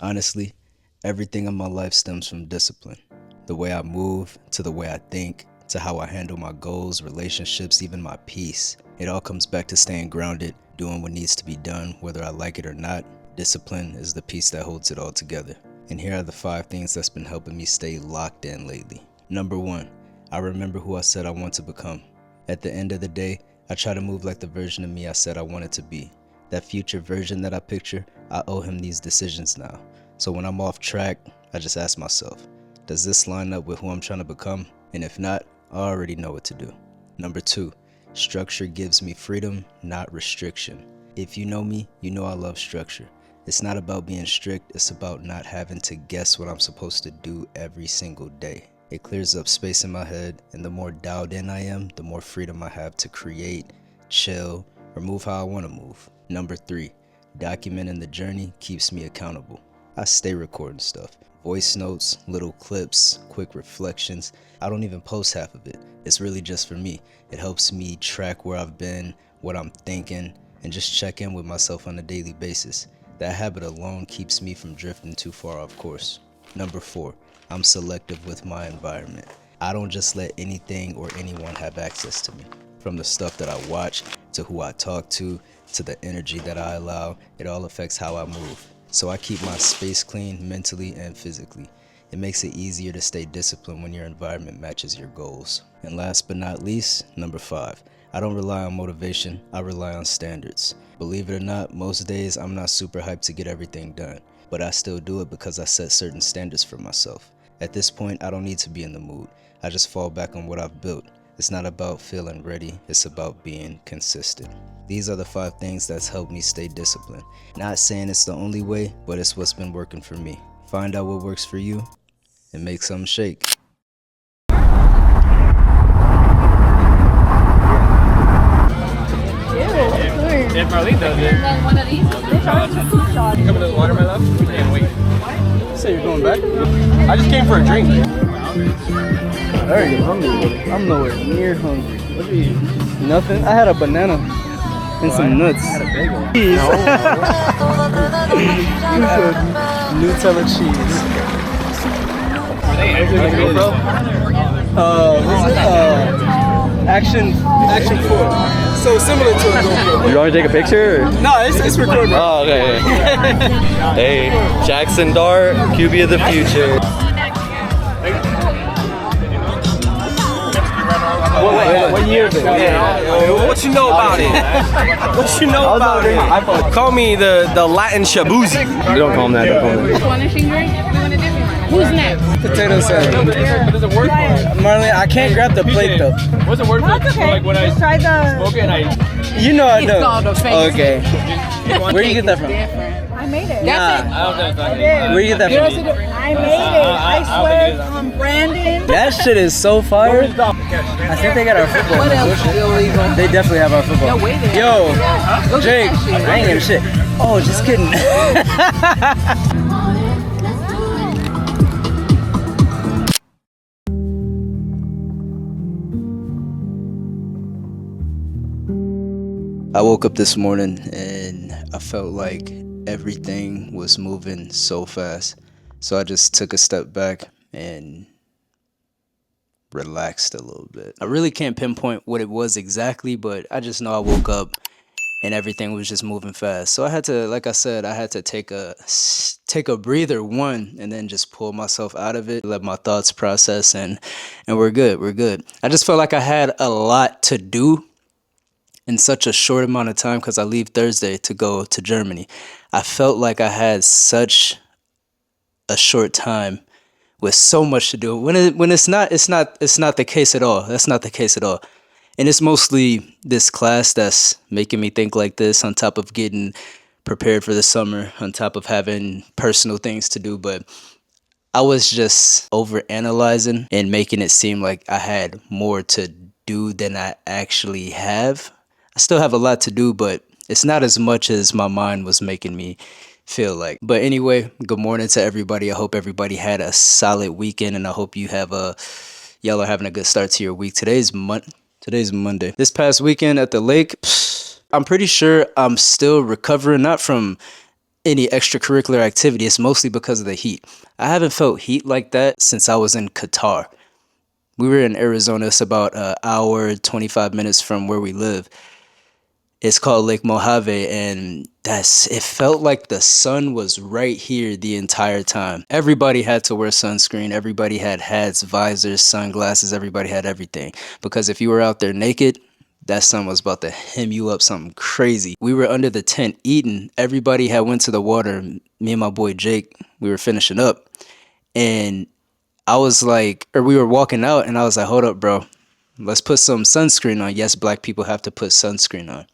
Honestly, everything in my life stems from discipline. The way I move, to the way I think, to how I handle my goals, relationships, even my peace. It all comes back to staying grounded, doing what needs to be done, whether I like it or not. Discipline is the piece that holds it all together. And here are the 5 things that's been helping me stay locked in lately. Number 1, I remember who I said I want to become. At the end of the day, I try to move like the version of me I said I wanted to be. That future version that I picture, I owe him these decisions now. So when I'm off track, I just ask myself, does this line up with who I'm trying to become? And if not, I already know what to do. Number 2, structure gives me freedom, not restriction. If you know me, you know I love structure. It's not about being strict, it's about not having to guess what I'm supposed to do every single day. It clears up space in my head, and the more dialed in I am, the more freedom I have to create, chill, or move how I want to move. Number 3, documenting the journey keeps me accountable. I stay recording stuff. Voice notes, little clips, quick reflections. I don't even post half of it. It's really just for me. It helps me track where I've been, what I'm thinking, and just check in with myself on a daily basis. That habit alone keeps me from drifting too far off course. Number 4, I'm selective with my environment. I don't just let anything or anyone have access to me. From the stuff that I watch, to who I talk to the energy that I allow, it all affects how I move. So I keep my space clean mentally and physically. It makes it easier to stay disciplined when your environment matches your goals. And last but not least, number 5, I don't rely on motivation, I rely on standards. Believe it or not, most days I'm not super hyped to get everything done, but I still do it because I set certain standards for myself. At this point, I don't need to be in the mood. I just fall back on what I've built. It's not about feeling ready, it's about being consistent. These are the 5 things that's helped me stay disciplined. Not saying it's the only way, but it's what's been working for me. Find out what works for you and make something shake. If Marlene does it. And then one of these. Coming to the water, my love? And wait. You say you're going back? I just came for a drink. I already get hungry. I'm nowhere near hungry. What do you eat? Nothing. I had a banana and some nuts. I had a bagel. Cheese. You said Nutella cheese. Are they like GoPro? Action 4. So similar to a GoPro. You want to take a picture? Or? No, it's recording. Oh, okay. Hey, Jackson Dart, QB of the future. What year is it? What you know about it? What you know about it? Call me the Latin Shabuzi. Don't call him that. Don't call him that. Punishing drink? We want a different one. Who's next? Potato salad. But there's a word for it. Marlene, I can't grab the plate though. What's the word for it? That's okay. Like when I Just try the. smoke it and I... You know I It's know. called a face. Okay. Where you get that from? Different. I made it. That's it. I don't think I did. Where you get that Yours from? is a- I made it. I I swear don't from Brandon. That shit is so fire. I think they got our football. What else is illegal? They definitely have our football. No way they Yo, Look at Jake, that shit. I ain't getting shit. Oh, just kidding. I woke up this morning and I felt like everything was moving so fast. So I just took a step back and relaxed a little bit. I really can't pinpoint what it was exactly, but I just know I woke up and everything was just moving fast. So I had to, like I said, I had to take a breather, and then just pull myself out of it, let my thoughts process, and we're good. I just felt like I had a lot to do in such a short amount of time because I leave Thursday to go to Germany. I felt like I had such a short time with so much to do. When it's not the case at all. That's not the case at all. And it's mostly this class that's making me think like this, on top of getting prepared for the summer, on top of having personal things to do. But I was just overanalyzing and making it seem like I had more to do than I actually have. I still have a lot to do, but it's not as much as my mind was making me feel like. But anyway, good morning to everybody. I hope everybody had a solid weekend, and I hope y'all are having a good start to your week. Today's Monday. This past weekend at the lake, I'm pretty sure I'm still recovering, not from any extracurricular activity, it's mostly because of the heat. I haven't felt heat like that since I was in Qatar. We were in Arizona. It's about an hour, 25 minutes from where we live. It's called Lake Mojave, and it felt like the sun was right here the entire time. Everybody had to wear sunscreen. Everybody had hats, visors, sunglasses. Everybody had everything. Because if you were out there naked, that sun was about to hem you up something crazy. We were under the tent eating. Everybody had went to the water. Me and my boy Jake, we were finishing up. And I was like, or we were walking out, and I was like, hold up, bro. Let's put some sunscreen on. Yes, black people have to put sunscreen on.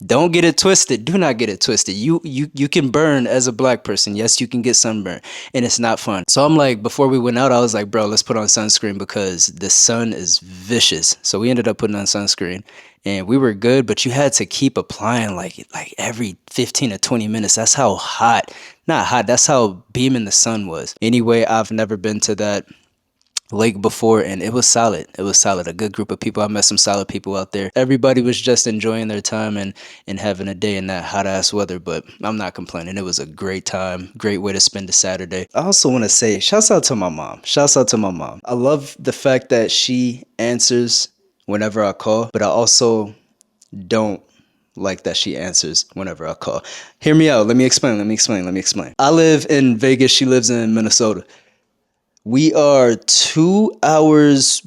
Don't get it twisted. Do not get it twisted. You can burn as a black person. Yes, you can get sunburn, and it's not fun. So I'm like, before we went out, I was like, bro, let's put on sunscreen because the sun is vicious. So we ended up putting on sunscreen, and we were good, but you had to keep applying like every 15 to 20 minutes. That's how hot, not hot, that's how beaming the sun was. Anyway, I've never been to that lake before, and it was solid. It was solid. A good group of people. I met some solid people out there. Everybody was just enjoying their time and having a day in that hot ass weather, but I'm not complaining. It was a great time. Great way to spend a Saturday. I also want to say shouts out to my mom. Shouts out to my mom. I love the fact that she answers whenever I call, but I also don't like that she answers whenever I call. Hear me out. Let me explain. I live in Vegas. She lives in Minnesota. We are 2 hours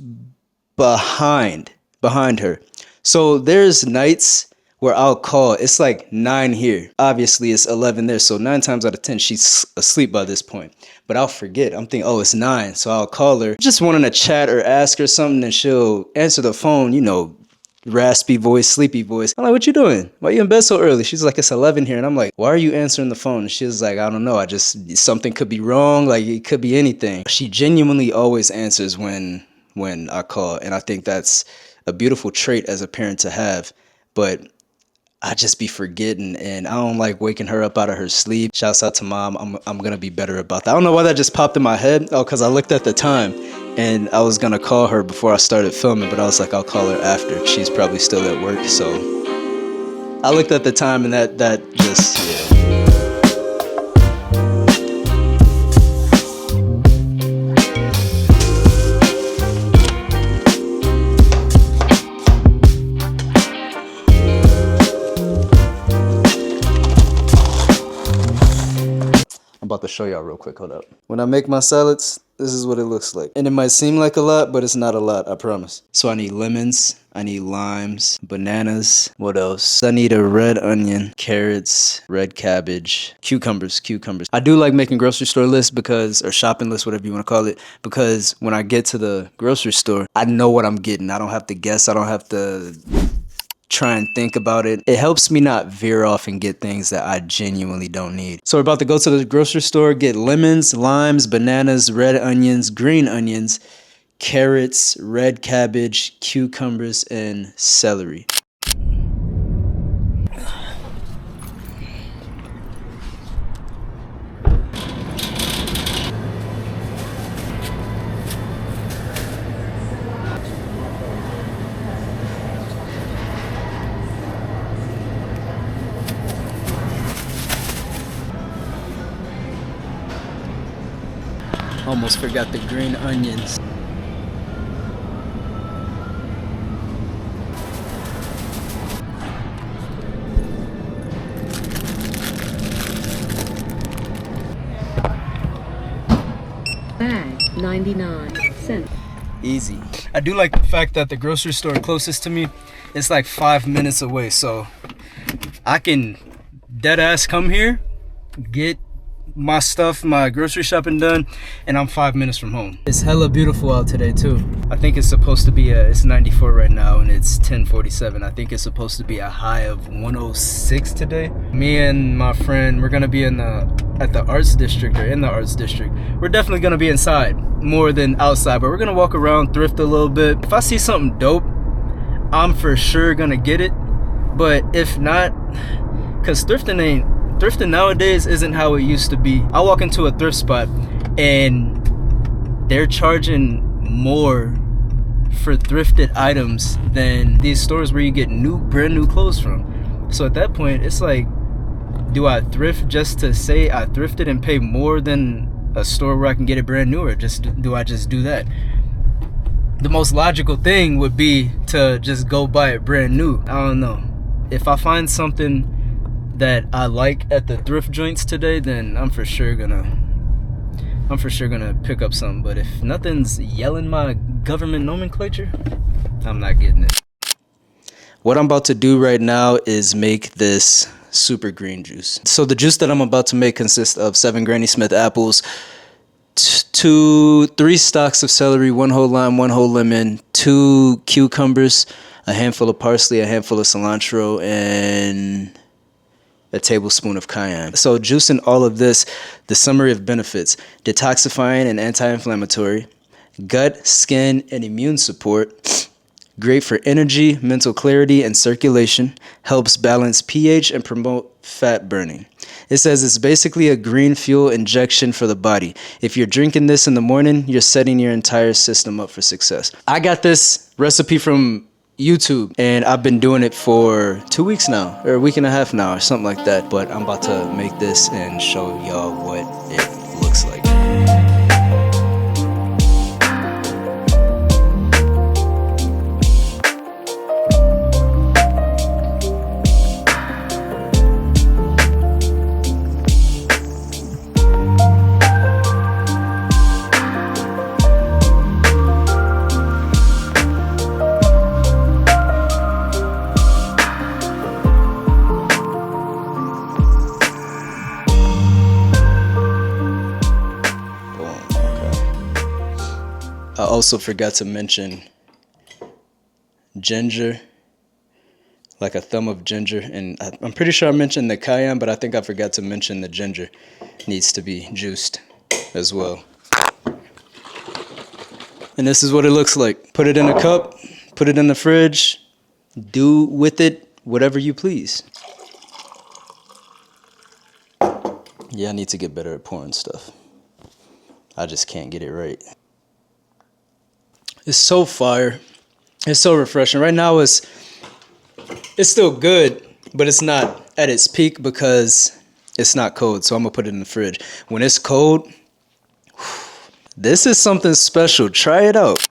behind her. So there's nights where I'll call. It's like 9 here. Obviously, it's 11 there. So 9 times out of 10, she's asleep by this point. But I'll forget. I'm thinking, oh, it's 9. So I'll call her. Just wanting to chat or ask her something, and she'll answer the phone, you know, raspy voice, sleepy voice. I'm like, what you doing? Why you in bed so early? She's like, it's 11 here. And I'm like, why are you answering the phone? And she was like, I don't know. Something could be wrong. Like, it could be anything. She genuinely always answers when I call. And I think that's a beautiful trait as a parent to have. But I just be forgetting, and I don't like waking her up out of her sleep. Shouts out to mom. I'm going to be better about that. I don't know why that just popped in my head. Oh, because I looked at the time. And I was going to call her before I started filming, but I was like, I'll call her after. She's probably still at work. So I looked at the time, and that just, yeah. I'm about to show y'all real quick. Hold up. When I make my salads, this is what it looks like. And it might seem like a lot, but it's not a lot, I promise. So I need lemons, I need limes, bananas. What else? I need a red onion, carrots, red cabbage, cucumbers. I do like making grocery store lists or shopping lists, whatever you want to call it, because when I get to the grocery store, I know what I'm getting. I don't have to guess. I don't have to try and think about it. It helps me not veer off and get things that I genuinely don't need. So we're about to go to the grocery store, get lemons, limes, bananas, red onions, green onions, carrots, red cabbage, cucumbers, and celery. Almost forgot the green onions. Bag 99 cents. Easy. I do like the fact that the grocery store closest to me is like 5 minutes away, so I can dead ass come here, get my stuff, my grocery shopping done, and I'm 5 minutes from home. It's hella beautiful out today too. I think it's supposed to be it's 94 right now, and it's 10:47. I think it's supposed to be a high of 106 today. Me and my friend, we're gonna be in the arts district. We're definitely gonna be inside more than outside, but we're gonna walk around, thrift a little bit. If I see something dope, I'm for sure gonna get it. But if not, cause thrifting nowadays isn't how it used to be. I walk into a thrift spot and they're charging more for thrifted items than these stores where you get brand new clothes from. So at that point, it's like, Do I thrift just to say I thrifted and pay more than a store where I can get it brand new, or do I just do that? The most logical thing would be to just go buy it brand new. I don't know. If I find something that I like at the thrift joints today, then I'm for sure gonna pick up something. But if nothing's yelling my government nomenclature, I'm not getting it. What I'm about to do right now is make this super green juice. So the juice that I'm about to make consists of 7 Granny Smith apples, 3 stalks of celery, 1 whole lime, 1 whole lemon, 2 cucumbers, a handful of parsley, a handful of cilantro, and a tablespoon of cayenne. So juicing all of this, the summary of benefits: detoxifying and anti-inflammatory, gut, skin, and immune support, great for energy, mental clarity, and circulation, helps balance pH and promote fat burning. It says it's basically a green fuel injection for the body. If you're drinking this in the morning, you're setting your entire system up for success. I got this recipe from YouTube, and I've been doing it for 2 weeks now, or a week and a half now, or something like that. But I'm about to make this and show y'all what it looks like. I also forgot to mention ginger, like a thumb of ginger, and I'm pretty sure I mentioned the cayenne, but I think I forgot to mention the ginger needs to be juiced as well. And this is what it looks like. Put it in a cup, put it in the fridge, do with it whatever you please. Yeah, I need to get better at pouring stuff. I just can't get it right. It's so fire. It's so refreshing. Right now it's still good, but it's not at its peak because it's not cold. So I'm gonna put it in the fridge. When it's cold, this is something special. Try it out.